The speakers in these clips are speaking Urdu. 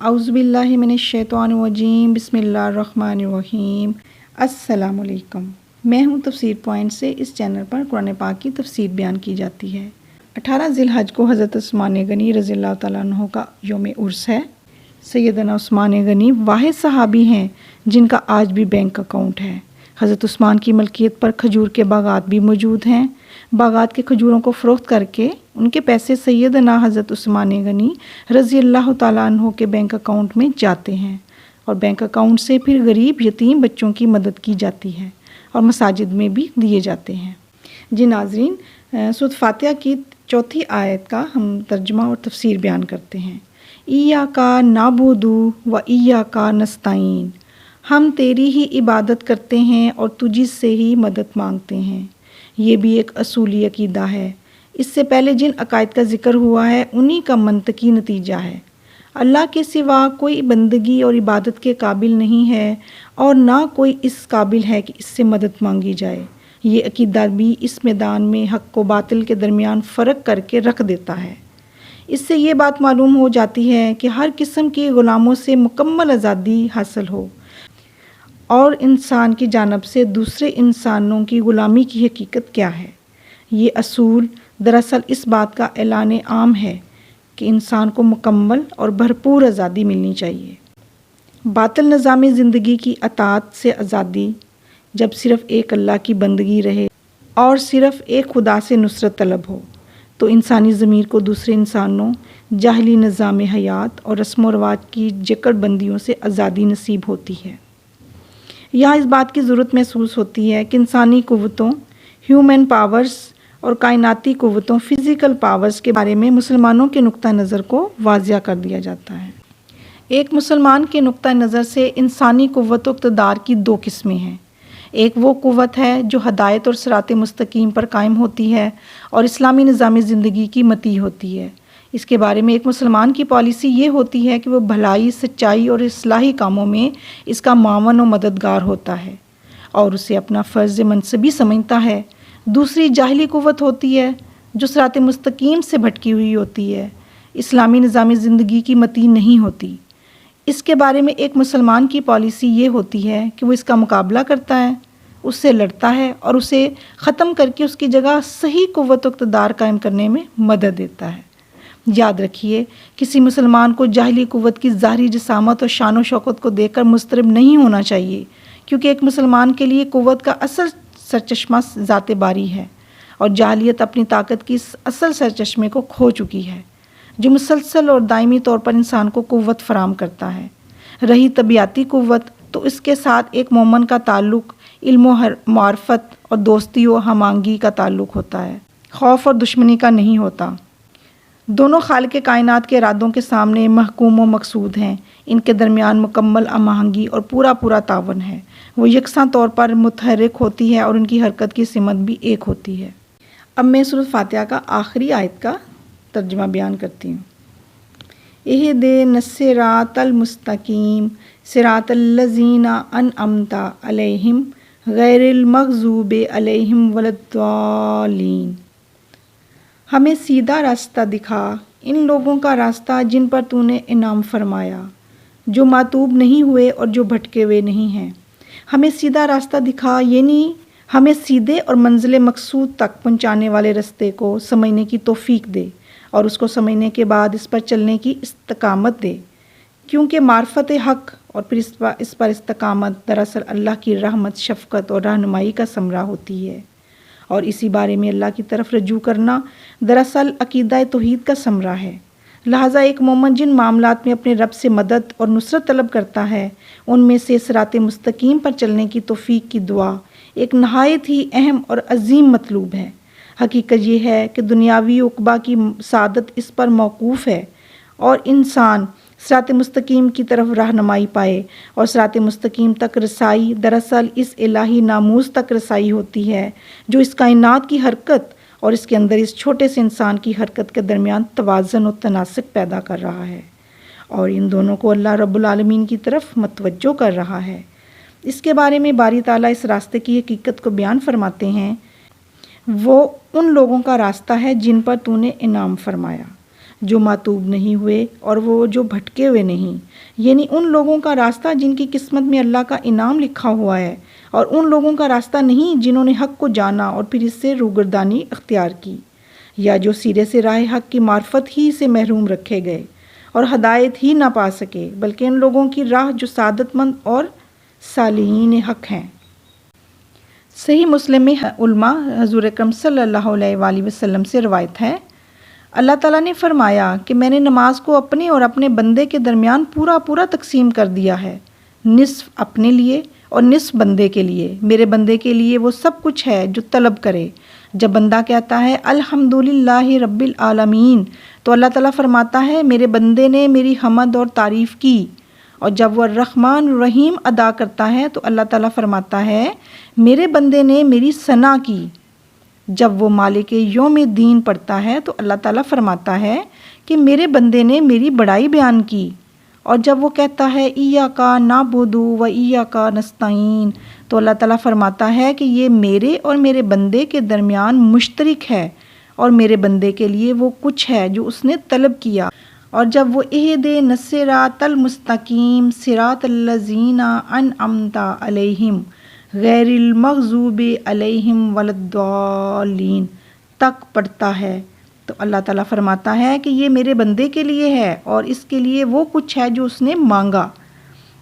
اعوذ باللہ من الشیطان الرجیم، بسم اللہ الرحمن الرحیم۔ السلام علیکم، میں ہوں تفسیر پوائنٹ سے۔ اس چینل پر قرآن پاک کی تفسیر بیان کی جاتی ہے۔ 18 ذی الحج کو حضرت عثمان غنی رضی اللہ تعالیٰ عنہ کا یوم عرس ہے۔ سیدنا عثمان غنی واحد صحابی ہیں جن کا آج بھی بینک اکاؤنٹ ہے۔ حضرت عثمان کی ملکیت پر کھجور کے باغات بھی موجود ہیں۔ باغات کے کھجوروں کو فروخت کر کے ان کے پیسے سیدنا حضرت عثمان غنی رضی اللہ تعالیٰ عنہ کے بینک اکاؤنٹ میں جاتے ہیں، اور بینک اکاؤنٹ سے پھر غریب یتیم بچوں کی مدد کی جاتی ہے اور مساجد میں بھی دیے جاتے ہیں۔ جی ناظرین، سورۃ فاتحہ کی 4 آیت کا ہم ترجمہ اور تفسیر بیان کرتے ہیں۔ ایاکا نعبد و ایاکا نستعین، ہم تیری ہی عبادت کرتے ہیں اور تجھ سے ہی مدد مانگتے ہیں۔ یہ بھی ایک اصولی عقیدہ ہے۔ اس سے پہلے جن عقائد کا ذکر ہوا ہے انہی کا منطقی نتیجہ ہے۔ اللہ کے سوا کوئی بندگی اور عبادت کے قابل نہیں ہے، اور نہ کوئی اس قابل ہے کہ اس سے مدد مانگی جائے۔ یہ عقیدہ بھی اس میدان میں حق و باطل کے درمیان فرق کر کے رکھ دیتا ہے۔ اس سے یہ بات معلوم ہو جاتی ہے کہ ہر قسم کے غلاموں سے مکمل آزادی حاصل ہو، اور انسان کی جانب سے دوسرے انسانوں کی غلامی کی حقیقت کیا ہے۔ یہ اصول دراصل اس بات کا اعلان عام ہے کہ انسان کو مکمل اور بھرپور آزادی ملنی چاہیے۔ باطل نظام زندگی کی اطاعت سے آزادی، جب صرف ایک اللہ کی بندگی رہے اور صرف ایک خدا سے نصرت طلب ہو، تو انسانی ضمیر کو دوسرے انسانوں، جاہلی نظام حیات اور رسم و رواج کی جکڑ بندیوں سے آزادی نصیب ہوتی ہے۔ یہاں اس بات کی ضرورت محسوس ہوتی ہے کہ انسانی قوتوں، ہیومن پاورز اور کائناتی قوتوں، فزیکل پاورز کے بارے میں مسلمانوں کے نقطہ نظر کو واضح کر دیا جاتا ہے۔ ایک مسلمان کے نقطہ نظر سے انسانی قوت و اقتدار کی 2 قسمیں ہیں۔ ایک وہ قوت ہے جو ہدایت اور صراط مستقیم پر قائم ہوتی ہے اور اسلامی نظام زندگی کی مطیع ہوتی ہے۔ اس کے بارے میں ایک مسلمان کی پالیسی یہ ہوتی ہے کہ وہ بھلائی، سچائی اور اصلاحی کاموں میں اس کا معاون و مددگار ہوتا ہے اور اسے اپنا فرض منصبی سمجھتا ہے۔ دوسری جاہلی قوت ہوتی ہے جو صراط مستقیم سے بھٹکی ہوئی ہوتی ہے، اسلامی نظام زندگی کی مطیع نہیں ہوتی۔ اس کے بارے میں ایک مسلمان کی پالیسی یہ ہوتی ہے کہ وہ اس کا مقابلہ کرتا ہے، اس سے لڑتا ہے اور اسے ختم کر کے اس کی جگہ صحیح قوت و اقتدار قائم کرنے میں مدد دیتا ہے۔ یاد رکھیے، کسی مسلمان کو جاہلی قوت کی ظاہری جسامت اور شان و شوکت کو دیکھ کر مضطرب نہیں ہونا چاہیے، کیونکہ ایک مسلمان کے لیے قوت کا اصل سرچشمہ ذات باری ہے، اور جاہلیت اپنی طاقت کی اس اصل سرچشمے کو کھو چکی ہے جو مسلسل اور دائمی طور پر انسان کو قوت فراہم کرتا ہے۔ رہی طبیعتی قوت، تو اس کے ساتھ ایک مومن کا تعلق علم و معرفت اور دوستی و ہم آہنگی کا تعلق ہوتا ہے، خوف اور دشمنی کا نہیں ہوتا۔ دونوں خالق کائنات کے ارادوں کے سامنے محکوم و مقصود ہیں۔ ان کے درمیان مکمل ہم آہنگی اور پورا تعاون ہے۔ وہ یکساں طور پر متحرک ہوتی ہے اور ان کی حرکت کی سمت بھی ایک ہوتی ہے۔ اب میں سورۃ فاتحہ کا آخری آیت کا ترجمہ بیان کرتی ہوں۔ اہدنا الصراط المستقیم صراط الذین انعمت علیہم غیر المغضوب علیہم ولا الضالین۔ ہمیں سیدھا راستہ دکھا، ان لوگوں کا راستہ جن پر تو نے انعام فرمایا، جو ماتوب نہیں ہوئے اور جو بھٹکے ہوئے نہیں ہیں۔ ہمیں سیدھا راستہ دکھا، یعنی ہمیں سیدھے اور منزل مقصود تک پہنچانے والے راستے کو سمجھنے کی توفیق دے، اور اس کو سمجھنے کے بعد اس پر چلنے کی استقامت دے، کیونکہ معرفت حق اور پھر اس پر استقامت دراصل اللہ کی رحمت، شفقت اور رہنمائی کا ثمرہ ہوتی ہے، اور اسی بارے میں اللہ کی طرف رجوع کرنا دراصل عقیدہ توحید کا ثمرہ ہے۔ لہٰذا ایک مومن جن معاملات میں اپنے رب سے مدد اور نصرت طلب کرتا ہے، ان میں سے صراط مستقیم پر چلنے کی توفیق کی دعا ایک نہایت ہی اہم اور عظیم مطلوب ہے۔ حقیقت یہ ہے کہ دنیاوی عقبہ کی سعادت اس پر موقوف ہے، اور انسان صراط مستقیم کی طرف رہنمائی پائے، اور صراط مستقیم تک رسائی دراصل اس الہی ناموس تک رسائی ہوتی ہے جو اس کائنات کی حرکت اور اس کے اندر اس چھوٹے سے انسان کی حرکت کے درمیان توازن و تناسق پیدا کر رہا ہے، اور ان دونوں کو اللہ رب العالمین کی طرف متوجہ کر رہا ہے۔ اس کے بارے میں باری تعالیٰ اس راستے کی حقیقت کو بیان فرماتے ہیں۔ وہ ان لوگوں کا راستہ ہے جن پر تو نے انعام فرمایا، جو ماتوب نہیں ہوئے اور وہ جو بھٹکے ہوئے نہیں، یعنی ان لوگوں کا راستہ جن کی قسمت میں اللہ کا انعام لکھا ہوا ہے، اور ان لوگوں کا راستہ نہیں جنہوں نے حق کو جانا اور پھر اس سے روگردانی اختیار کی، یا جو سرے سے راہ حق کی معرفت ہی سے محروم رکھے گئے اور ہدایت ہی نہ پا سکے، بلکہ ان لوگوں کی راہ جو سعادت مند اور صالحین حق ہیں۔ صحیح مسلم میں علماء حضور اکرم صلی اللہ علیہ وآلہ وسلم سے روایت ہے، اللہ تعالیٰ نے فرمایا کہ میں نے نماز کو اپنے اور اپنے بندے کے درمیان پورا تقسیم کر دیا ہے، نصف اپنے لیے اور نصف بندے کے لیے۔ میرے بندے کے لیے وہ سب کچھ ہے جو طلب کرے۔ جب بندہ کہتا ہے الحمدللہ رب العالمین تو اللہ تعالیٰ فرماتا ہے میرے بندے نے میری حمد اور تعریف کی، اور جب وہ الرحمن الرحیم ادا کرتا ہے تو اللہ تعالیٰ فرماتا ہے میرے بندے نے میری ثنا کی۔ جب وہ مالک یوم دین پڑھتا ہے تو اللہ تعالیٰ فرماتا ہے کہ میرے بندے نے میری بڑائی بیان کی، اور جب وہ کہتا ہے ایاک نعبد و ایاک نستعین تو اللہ تعالیٰ فرماتا ہے کہ یہ میرے اور میرے بندے کے درمیان مشترک ہے، اور میرے بندے کے لیے وہ کچھ ہے جو اس نے طلب کیا۔ اور جب وہ اہدنا الصراط المستقیم صراط الذین انعمت علیہم غیر المغضوب علیہم ولا الضالین تک پڑھتا ہے تو اللہ تعالیٰ فرماتا ہے کہ یہ میرے بندے کے لیے ہے اور اس کے لیے وہ کچھ ہے جو اس نے مانگا۔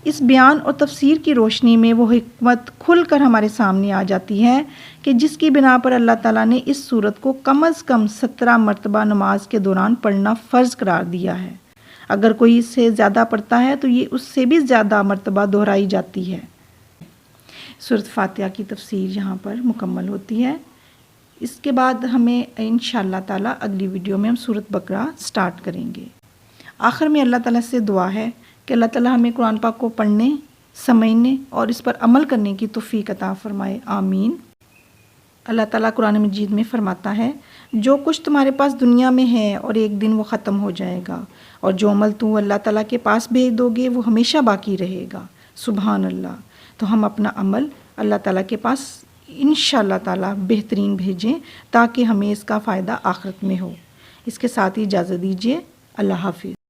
اس بیان اور تفسیر کی روشنی میں وہ حکمت کھل کر ہمارے سامنے آ جاتی ہے کہ جس کی بنا پر اللہ تعالیٰ نے اس سورت کو کم از کم 17 مرتبہ نماز کے دوران پڑھنا فرض قرار دیا ہے۔ اگر کوئی اس سے زیادہ پڑھتا ہے تو یہ اس سے بھی زیادہ مرتبہ دہرائی جاتی ہے۔ سورۃ فاتحہ کی تفسیر یہاں پر مکمل ہوتی ہے۔ اس کے بعد ہمیں انشاءاللہ تعالیٰ اگلی ویڈیو میں ہم سورۃ بقرہ سٹارٹ کریں گے۔ آخر میں اللہ تعالیٰ سے دعا ہے کہ اللہ تعالیٰ ہمیں قرآن پاک کو پڑھنے، سمجھنے اور اس پر عمل کرنے کی توفیق عطا فرمائے، آمین۔ اللہ تعالیٰ قرآن مجید میں فرماتا ہے جو کچھ تمہارے پاس دنیا میں ہے اور ایک دن وہ ختم ہو جائے گا، اور جو عمل تو اللہ تعالیٰ کے پاس بھیج دو گے وہ ہمیشہ باقی رہے گا۔ سبحان اللہ۔ تو ہم اپنا عمل اللہ تعالیٰ کے پاس انشاءاللہ تعالیٰ بہترین بھیجیں تاکہ ہمیں اس کا فائدہ آخرت میں ہو۔ اس کے ساتھ ہی اجازت دیجیے، اللہ حافظ۔